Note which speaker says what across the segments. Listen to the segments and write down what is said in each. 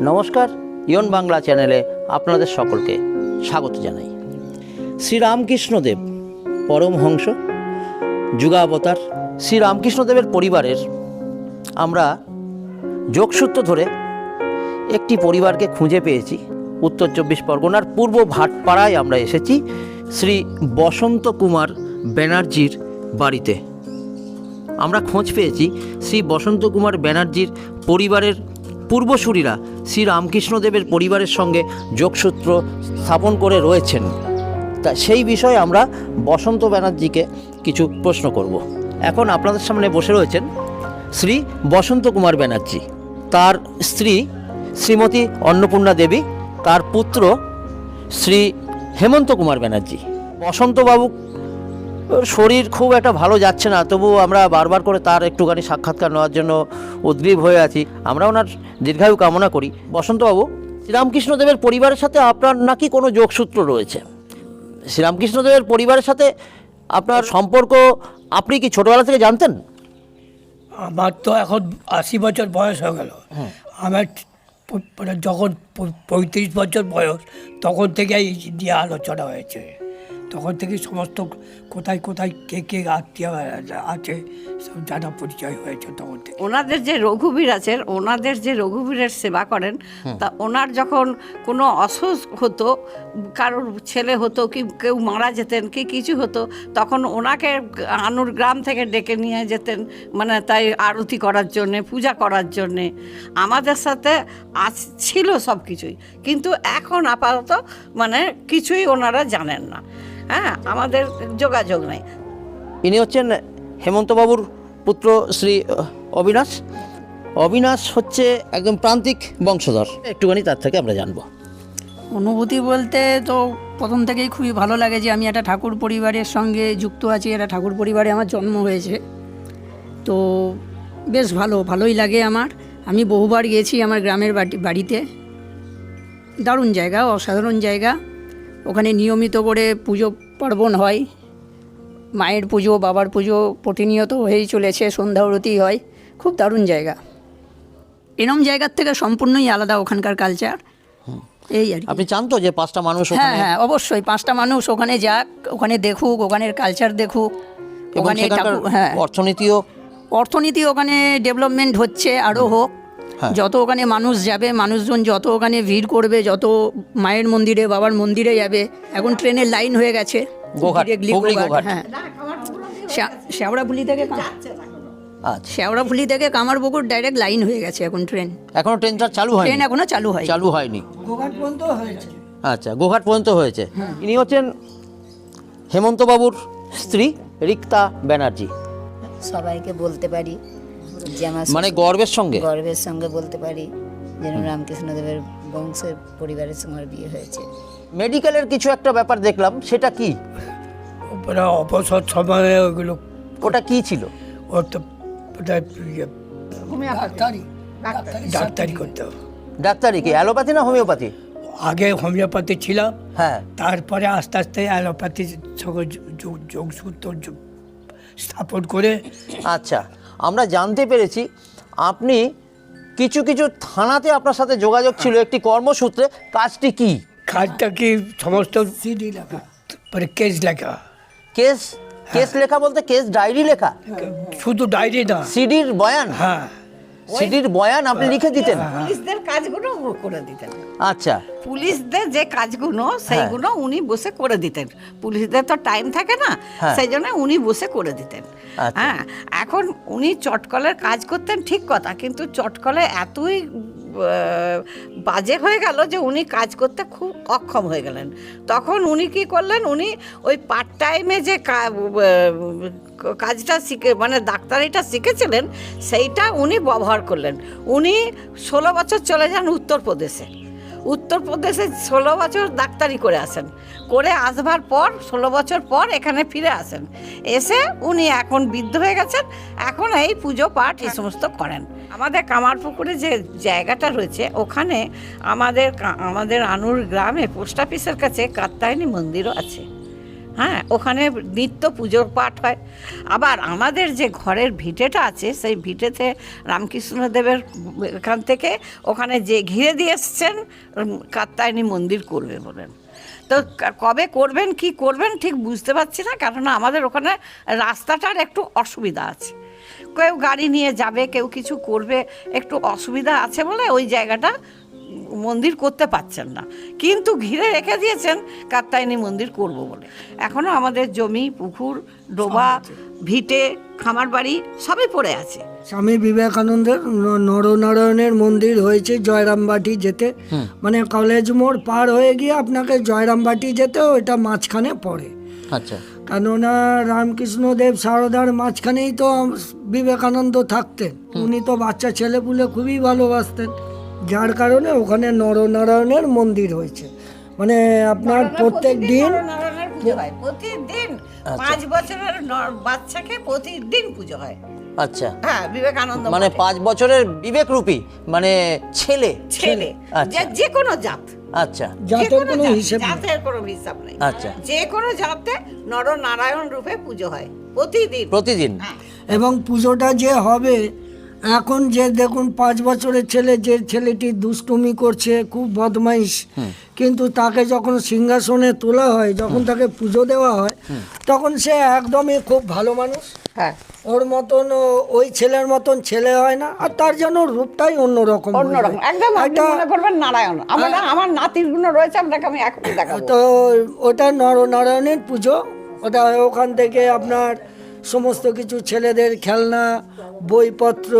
Speaker 1: নমস্কার, ইয়ন বাংলা চ্যানেলে আপনাদের সকলকে স্বাগত জানাই। শ্রীরামকৃষ্ণদেব পরমহংস যুগাবতার শ্রীরামকৃষ্ণদেবের পরিবারের আমরা যোগসূত্র ধরে একটি পরিবারকে খুঁজে পেয়েছি। উত্তর 24 পরগনার পূর্ব ভাটপাড়ায় আমরা এসেছি শ্রী বসন্ত কুমার ব্যানার্জির বাড়িতে। আমরা খোঁজ পেয়েছি শ্রী বসন্ত কুমার ব্যানার্জির পরিবারের পূর্বসূরীরা শ্রী রামকৃষ্ণদেবের পরিবারের সঙ্গে যোগসূত্র স্থাপন করে রয়েছেন। তা সেই বিষয়ে আমরা বসন্ত ব্যানার্জিকে কিছু প্রশ্ন করব। এখন আপনাদের সামনে বসে রয়েছেন শ্রী বসন্ত কুমার ব্যানার্জি, তার স্ত্রী শ্রীমতী অন্নপূর্ণা দেবী, তার পুত্র শ্রী হেমন্ত কুমার ব্যানার্জি। বসন্তবাবু শরীর খুব একটা ভালো যাচ্ছে না, তবুও আমরা বারবার করে তার একটুখানি সাক্ষাৎকার নেওয়ার জন্য উদ্গ্রীব হয়ে আছি। আমরা ওনার দীর্ঘায়ু কামনা করি। বসন্তবাবু, শ্রীরামকৃষ্ণদেবের পরিবারের সাথে আপনার নাকি কোনো যোগসূত্র রয়েছে? শ্রীরামকৃষ্ণদেবের পরিবারের সাথে আপনার সম্পর্ক আপনি কি ছোটোবেলা থেকে জানতেন?
Speaker 2: আমার তো এখন 80 বছর বয়স হয়ে গেল। আমার যখন 35 বছর বয়স তখন থেকে এই নিয়ে আলোচনা হয়েছে। তখন থেকে সমস্ত কোথায় কোথায় কে কে আত্মীয় আছে সব জানা পরিচয় হয়েছে তখন থেকে।
Speaker 3: ওনাদের যে রঘুবীর আছেন, ওনাদের যে রঘুবীরের সেবা করেন, তা ওনার যখন কোনো অসুখ হতো, কারোর ছেলে হতো কি কেউ মারা যেতেন কি কিছু হতো, তখন ওনাকে আনুর গ্রাম থেকে ডেকে নিয়ে যেতেন, মানে তাই আরতি করার জন্যে, পূজা করার জন্যে। আমাদের সাথে ছিল সব কিছুই, কিন্তু এখন আপাতত মানে কিছুই ওনারা জানেন না। হ্যাঁ, আমাদের যোগাযোগ নেই।
Speaker 1: ইনি হচ্ছেন হেমন্তবাবুর পুত্র শ্রী অবিনাশ। অবিনাশ হচ্ছে একদম প্রান্তিক বংশধর। একটুখানি তার থেকে আমরা জানবো।
Speaker 4: অনুভূতি বলতে তো প্রথম থেকেই খুবই ভালো লাগে যে আমি একটা ঠাকুর পরিবারের সঙ্গে যুক্ত আছি। একটা ঠাকুর পরিবারে আমার জন্ম হয়েছে, তো বেশ ভালোই লাগে আমার। আমি বহুবার গেছি আমার গ্রামের বাড়িতে। দারুণ জায়গা, অসাধারণ জায়গা। ওখানে নিয়মিত করে পুজো পার্বণ হয়, মায়ের পুজো, বাবার পুজো প্রতিনিয়ত হয়েই চলেছে, সন্ধ্যা আরতি হয়। খুব দারুণ জায়গা। এরম জায়গার থেকে সম্পূর্ণই আলাদা ওখানকার কালচার। এই আর কি।
Speaker 1: আপনি চান তো যে 5টা মানুষ
Speaker 4: হ্যাঁ হ্যাঁ, অবশ্যই 5টা মানুষ ওখানে যাক, ওখানে দেখুক, ওখানের কালচার দেখুক। ওখানে হ্যাঁ, অর্থনীতি ওখানে ডেভেলপমেন্ট হচ্ছে, আরও হোক। যত ওখানে মানুষ যাবে, মানুষজন যত ওখানে ভিড় করবে, যত মায়ের মন্দিরে, বাবার মন্দিরে যাবে। এখন ট্রেনের লাইন হয়ে গেছে। হ্যাঁ, শেওড়াফুলি থেকে কামারপুকুর ডাইরেক্ট লাইন হয়ে গেছে এখন ট্রেন।
Speaker 1: এখনো ট্রেনটা চালু হয়নি?
Speaker 4: ট্রেন এখনো চালু হয়নি।
Speaker 2: গোঘাট পর্যন্ত হয়েছে।
Speaker 1: আচ্ছা, গোঘাট পর্যন্ত হয়েছে। ইনি হচ্ছেন হেমন্তবাবুর স্ত্রী রিক্তা ব্যানার্জি।
Speaker 5: সবাইকে বলতে পারি যে আমার
Speaker 1: মানে গর্বের সঙ্গে
Speaker 5: বলতে পারি যেন রামকৃষ্ণদেবের বংশের পরিবারের সঙ্গে আমার বিয়ে হয়েছে।
Speaker 1: মেডিকেলের কিছু একটা ব্যাপার দেখলাম, সেটা কি?
Speaker 2: অবসর সময়ে ওইগুলো
Speaker 1: ওটা কি ছিল?
Speaker 2: ও তো ডাক্তারি করতে হবে।
Speaker 1: ডাক্তারি কি অ্যালোপ্যাথি না হোমিওপ্যাথি?
Speaker 2: আগে হোমিওপ্যাথি ছিলাম,
Speaker 1: হ্যাঁ,
Speaker 2: তারপরে আস্তে আস্তে অ্যালোপ্যাথির সঙ্গে যোগসূত্র স্থাপন করে।
Speaker 1: আচ্ছা, আমরা জানতে পেরেছি আপনি কিছু কিছু থানাতে আপনার সাথে যোগাযোগ ছিল একটি কর্মসূত্রে। কাজটি কি?
Speaker 2: কাজটা কি সমস্ত সিডি লেখা, মানে কেস লেখা।
Speaker 1: কেস লেখা বলতে কেস ডায়েরি লেখা?
Speaker 2: শুধু ডায়েরি না,
Speaker 1: সিডির বয়ান।
Speaker 2: হ্যাঁ,
Speaker 1: সিডির বয়ান আপনি লিখে দিতেন?
Speaker 3: পুলিশদের কাজগুলো করে দিতেন।
Speaker 1: আচ্ছা,
Speaker 3: পুলিশদের যে কাজগুলো সেইগুলো উনি বসে করে দিতেন। পুলিশদের তো টাইম থাকে না, সেই জন্য উনি বসে করে দিতেন। হ্যাঁ, এখন উনি চটকলের কাজ করতেন ঠিক কথা, কিন্তু চটকলে এতই বাজে হয়ে গেল যে উনি কাজ করতে খুব অক্ষম হয়ে গেলেন। তখন উনি কি করলেন, উনি ওই পার্ট টাইমে যে কাজটা শিখে, মানে ডাক্তারিটা শিখেছিলেন, সেইটা উনি ব্যবহার করলেন। উনি 16 বছর চলে যান উত্তরপ্রদেশে। 16 বছর ডাক্তারি করে আসেন। করে আসবার পর 16 বছর পর এখানে ফিরে আসেন। এসে উনি এখন বৃদ্ধ হয়ে গেছেন, এখন এই পুজো পাঠ এই সমস্ত করেন। আমাদের কামারপুকুরে যে জায়গাটা রয়েছে, ওখানে আমাদের আনুর গ্রামে পোস্ট অফিসের কাছে কাত্যায়নী মন্দিরও আছে। হ্যাঁ, ওখানে নিত্য পুজোর পাঠ হয়। আবার আমাদের যে ঘরের ভিটেটা আছে, সেই ভিটেতে রামকৃষ্ণদেবের এখান থেকে ওখানে যে ঘিরে দিয়ে এসছেন কাত্যায়নী মন্দির করবে বলেন। তো কবে করবেন কি করবেন ঠিক বুঝতে পারছি না, কারণ আমাদের ওখানে রাস্তাটার একটু অসুবিধা আছে। কেউ গাড়ি নিয়ে যাবে, কেউ কিছু করবে, একটু অসুবিধা আছে বলে ওই জায়গাটা মন্দির করতে পারছেন না, কিন্তু ঘিরে রেখে দিয়েছেন কাত্যায়নী মন্দির করব বলে। এখনও আমাদের জমি, পুকুর, ডোবা, ভিটে, খামার বাড়ি সবই পড়ে আছে।
Speaker 6: স্বামী বিবেকানন্দের নরনারায়ণের মন্দির হয়েছে জয়রামবাটি যেতে, মানে কলেজ মোড় পার হয়ে গিয়ে আপনাকে জয়রামবাটি যেতে, ওইটা মাঝখানে পড়ে।
Speaker 1: আচ্ছা,
Speaker 6: কেননা রামকৃষ্ণদেব সারদার মাঝখানেই তো বিবেকানন্দ থাকতেন। উনি তো বাচ্চা ছেলেপুলে খুবই ভালোবাসতেন, যার কারণে ওখানে নরনারায়ণের মন্দির হয়েছে। মানে আপনার প্রত্যেক দিন
Speaker 3: নরনারায়ণের পুজো হয় প্রতিদিন। 5 বছরের বাচ্চাকে প্রতিদিন পুজো হয়।
Speaker 1: আচ্ছা,
Speaker 3: হ্যাঁ, বিবেকানন্দ
Speaker 1: মানে 5 বছরের বিবেকরূপী মানে ছেলে।
Speaker 3: ছেলে,
Speaker 1: আচ্ছা।
Speaker 3: যে কোনো জাত,
Speaker 1: আচ্ছা,
Speaker 6: জাতের কোনো হিসেব নেই।
Speaker 3: জাতের কোনো হিসাব নেই।
Speaker 1: আচ্ছা,
Speaker 3: যে কোনো জাতে নরনারায়ণ রূপে পুজো হয় প্রতিদিন।
Speaker 1: প্রতিদিন।
Speaker 3: হ্যাঁ।
Speaker 6: এবং পুজোটা যে হবে, এখন যে দেখুন 5 বছরের ছেলে, যে ছেলেটি দুষ্টুমি করছে, খুব বদমাইশ, কিন্তু তাকে যখন সিংহাসনে তোলা হয়, যখন তাকে পুজো দেওয়া হয়, তখন সে একদমই খুব ভালো মানুষ।
Speaker 3: হ্যাঁ,
Speaker 6: ওর মতন ওই ছেলের মতন ছেলে হয় না, আর তার জন্য রূপটাই অন্যরকম।
Speaker 3: অন্যরকম একদম। আপনি মনে করবেন নারায়ণ। আমার নাতির গুণ রয়েছে, আপনাকে আমি এখনই দেখাবো।
Speaker 6: তো ওটা নরনারায়ণের পুজো। ওটা ওখান থেকে আপনার সমস্ত কিছু ছেলেদের খেলনা, বইপত্র,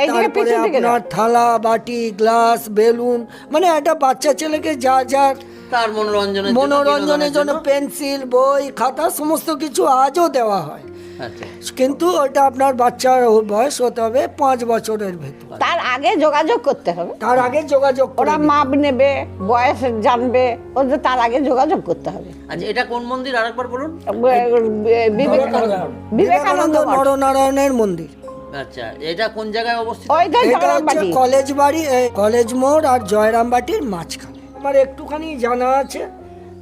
Speaker 3: এইদিকে
Speaker 6: তারপরে
Speaker 3: পিছন দিকে
Speaker 6: আপনার থালা বাটি, গ্লাস, বেলুন, মানে একটা বাচ্চা ছেলেকে যা যা
Speaker 1: তার
Speaker 6: মনোরঞ্জনের জন্য পেন্সিল, বই, খাতা সমস্ত কিছু আজও দেওয়া হয়।
Speaker 1: আচ্ছা,
Speaker 6: কিন্তু ওটা আপনার বাচ্চার বয়স হতে হবে 5 বছরের ভেতর।
Speaker 3: তার আগে যোগাযোগ করতে হবে।
Speaker 6: তার আগে যোগাযোগ করে
Speaker 3: ওরা মাপ নেবে, বয়স জানবে, ওদের তার আগে যোগাযোগ করতে হবে।
Speaker 1: আচ্ছা, এটা কোন মন্দির আরেকবার বলুন?
Speaker 3: বিবেকানন্দ মঠ।
Speaker 6: নরনারায়ণের মন্দির।
Speaker 1: আচ্ছা, এটা কোন জায়গায় অবস্থিত?
Speaker 3: ওই তো
Speaker 6: এটা হচ্ছে
Speaker 3: জয়রামবাটি।
Speaker 6: কলেজ বাড়ি, কলেজ মোড় আর জয়রামবাটির মাঝখানে। আমার একটুখানি জানা আছে,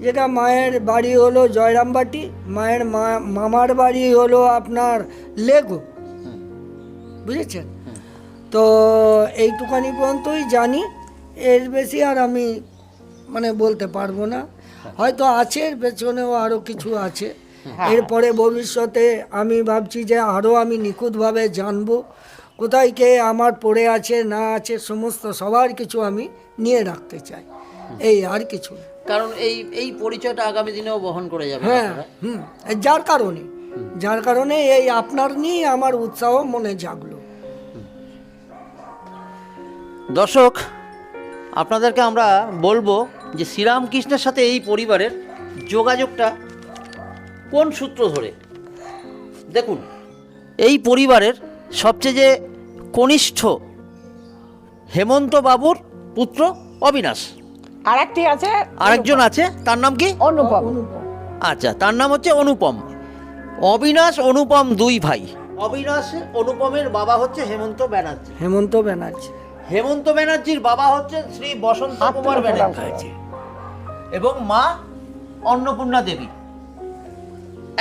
Speaker 6: যেটা মায়ের বাড়ি হলো জয়রামবাটি, মায়ের মামার বাড়ি হলো আপনার লেগো, বুঝেছেন? তো এইটুখানি পর্যন্তই জানি, এর বেশি আর আমি মানে বলতে পারবো না। হয়তো আছে, এর পেছনেও আরও কিছু আছে। এরপরে ভবিষ্যতে আমি ভাবছি যে আরও আমি নিখুঁতভাবে জানবো, কোথায় কে আমার পড়ে আছে না আছে, সমস্ত সবার কিছু আমি নিয়ে রাখতে চাই, এই আর কিছু না।
Speaker 1: কারণ এই পরিচয়টা আগামী দিনেও বহন করে যাবে।
Speaker 6: হ্যাঁ, যার কারণে এই আপনার নিয়ে আমার উৎসাহ মনে জাগলো।
Speaker 1: দর্শক, আপনাদেরকে আমরা বলবো যে শ্রীরামকৃষ্ণের সাথে এই পরিবারের যোগাযোগটা কোন সূত্র ধরে। দেখুন, এই পরিবারের সবচেয়ে যে কনিষ্ঠ হেমন্ত বাবুর পুত্র অবিনাশ,
Speaker 3: আরেকটি আছে,
Speaker 1: আরেকজন আছে, তার নাম কি?
Speaker 3: অনুপম।
Speaker 1: আচ্ছা, তার নাম হচ্ছে অনুপম। অবিনাশ অনুপম 2 ভাই। অবিনাশ অনুপমের বাবা হচ্ছে হেমন্ত ব্যানার্জি। হেমন্ত ব্যানার্জির বাবা হচ্ছেন শ্রী বসন্ত কুমার ব্যানার্জি এবং মা অন্নপূর্ণা দেবী।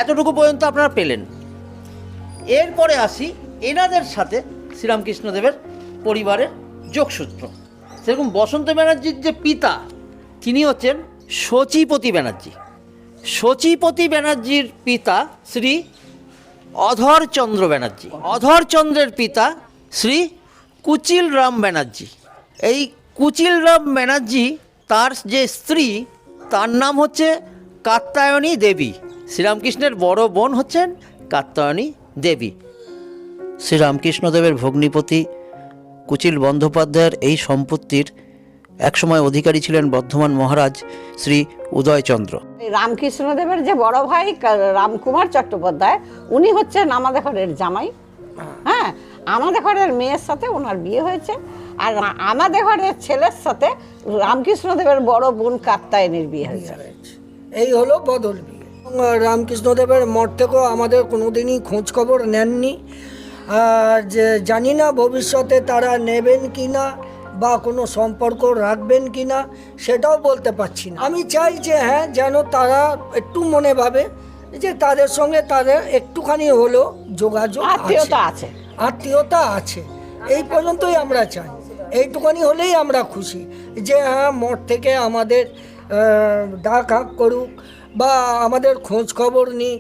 Speaker 1: এতটুকু পর্যন্ত আপনারা পেলেন। এরপরে আসি এনাদের সাথে শ্রীরামকৃষ্ণদেবের পরিবারের যোগসূত্র। সেরকম বসন্ত ব্যানার্জির যে পিতা, তিনি হচ্ছেন শচীপতি ব্যানার্জি। শচীপতি ব্যানার্জির পিতা শ্রী অধরচন্দ্র ব্যানার্জি। অধরচন্দ্রের পিতা শ্রী কুচিল রাম ব্যানার্জি। এই কুচিল রাম ব্যানার্জি, তার যে স্ত্রী, তার নাম হচ্ছে কাত্যায়নী দেবী। শ্রীরামকৃষ্ণের বড় বোন হচ্ছেন কাত্যায়নী দেবী। শ্রীরামকৃষ্ণদেবের ভগ্নিপতি কুচিল বন্দ্যোপাধ্যায়ের এই সম্পত্তির একসময় অধিকারী ছিলেন বর্ধমান মহারাজ শ্রী উদয়চন্দ্র।
Speaker 3: রামকৃষ্ণদেবের যে বড় ভাই রামকুমার চট্টোপাধ্যায়, উনি হচ্ছেন আমাদের ঘরের জামাই। হ্যাঁ, আমাদের ঘরের মেয়ের সাথে ওনার বিয়ে হয়েছে, আর আমাদের ঘরের ছেলের সাথে রামকৃষ্ণদেবের বড় বোন কাত্যায়নীর বিয়ে হয়েছে।
Speaker 6: এই হলো বদল বিয়ে। রামকৃষ্ণদেবের মঠ থেকেও আমাদের কোনোদিনই খোঁজ খবর নেননি, আর যে জানি না ভবিষ্যতে তারা নেবেন কি না বা কোনো সম্পর্ক রাখবেন কি না, সেটাও বলতে পারছি না। আমি চাই যে হ্যাঁ, যেন তারা একটু মনে ভাবে যে তাদের সঙ্গে তাদের একটুখানি হলেও যোগাযোগ
Speaker 3: আত্মীয়তা আছে।
Speaker 6: আত্মীয়তা আছে, এই পর্যন্তই আমরা চাই। এইটুখানি হলেই আমরা খুশি যে হ্যাঁ মঠ থেকে আমাদের ডাক হাক করুক বা আমাদের খোঁজ খবর নিক,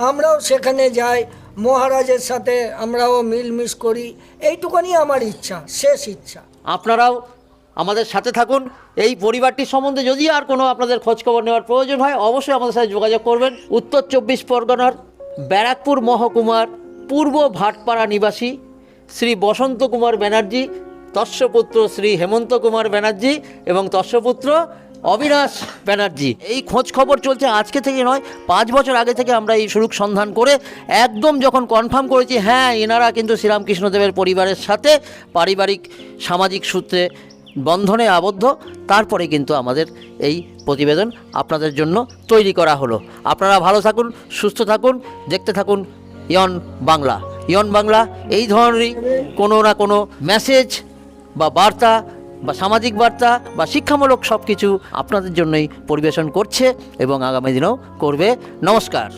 Speaker 6: আমরাও সেখানে যাই, মহারাজের সাথে আমরাও মিলমিশ করি, এইটুখানি আমার ইচ্ছা, শেষ ইচ্ছা।
Speaker 1: আপনারাও আমাদের সাথে থাকুন। এই পরিবারটির সম্বন্ধে যদি আর কোনো আপনাদের খোঁজখবর নেওয়ার প্রয়োজন হয় অবশ্যই আমাদের সাথে যোগাযোগ করবেন। উত্তর 24 পরগনার ব্যারাকপুর মহকুমার পূর্ব ভাটপাড়া নিবাসী শ্রী বসন্ত কুমার ব্যানার্জি, তস্যপুত্র শ্রী হেমন্ত কুমার ব্যানার্জি এবং তস্যপুত্র অবিনাশ ব্যানার্জি। এই খোঁজ খবর চলছে আজকে থেকে নয়, 5 বছর আগে থেকে আমরা এই সুরূপ সন্ধান করে একদম যখন কনফার্ম করেছি হ্যাঁ এনারা কিন্তু শ্রীরামকৃষ্ণদেবের পরিবারের সাথে পারিবারিক সামাজিক সূত্রে বন্ধনে আবদ্ধ, তারপরে কিন্তু আমাদের এই প্রতিবেদন আপনাদের জন্য তৈরি করা হলো। আপনারা ভালো থাকুন, সুস্থ থাকুন, দেখতে থাকুন ইয়ন বাংলা। ইয়ন বাংলা এই ধরনেরই কোনো না কোনো মেসেজ বা বার্তা বা সামাজিক বার্তা বা শিক্ষামূলক সব কিছু আপনাদের জন্যই পরিবেশন করছে এবং আগামী দিনেও করবে। নমস্কার।